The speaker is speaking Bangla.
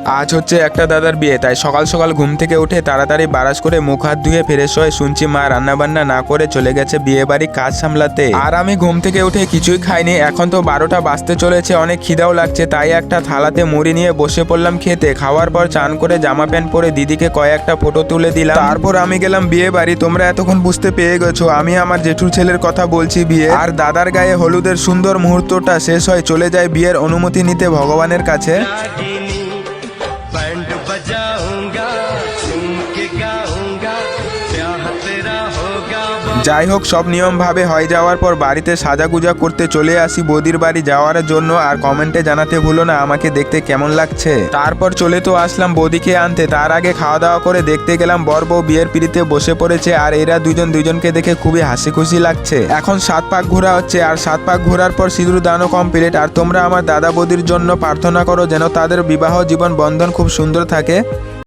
আজ হচ্ছে একটা দাদার বিয়ে, তাই সকাল সকাল ঘুম থেকে উঠে তাড়াতাড়ি বারাস করে মুখ হাত ধুয়ে ফ্রেশ হয়ে শুনছি মা রান্নাবান্না না করে চলে গেছে বিয়ে বাড়ি কাজ সামলাতে। আর আমি ঘুম থেকে উঠে কিছুই খাইনি, এখন তো 12টা বাজতে চলেছে, অনেক খিদাও লাগছে, তাই একটা থালাতে মুড়ি নিয়ে বসে পড়লাম খেতে। খাওয়ার পর চান করে জামা প্যান্ট পরে দিদিকে কয়েকটা ফটো তুলে দিলাম, তারপর আমি গেলাম বিয়ে বাড়ি। তোমরা এতক্ষণ বুঝতে পেরে গেছো আমি আমার জেঠুর ছেলের কথা বলছি বিয়ে। আর দাদার গায়ে হলুদের সুন্দর মুহূর্তটা শেষ হয় চলে যায় বিয়ের অনুমতি নিতে ভগবানের কাছে। बैंड बजाऊंगा झूम के गाऊंगा ब्याह तेरा होगा। যাই হোক, সব নিয়মভাবে হয়ে যাওয়ার পর বাড়িতে সাজাগুজা করতে চলে আসি বৌদির বাড়ি যাওয়ার জন্য। আর কমেন্টে জানাতে ভুলো না আমাকে দেখতে কেমন লাগছে। তারপর চলে তো আসলাম বৌদিকে আনতে, তার আগে খাওয়া দাওয়া করে দেখতে গেলাম বর বউ বিয়ের পিড়িতে বসে পড়েছে। আর এরা দুজনকে দেখে খুবই হাসি খুশি লাগছে। এখন 7 পাক ঘোরা হচ্ছে, আর 7 পাক ঘোরার পর সিঁদুর দানও কমপ্লিট। আর তোমরা আমার দাদা বৌদির জন্য প্রার্থনা করো যেন তাদের বিবাহ জীবন বন্ধন খুব সুন্দর থাকে।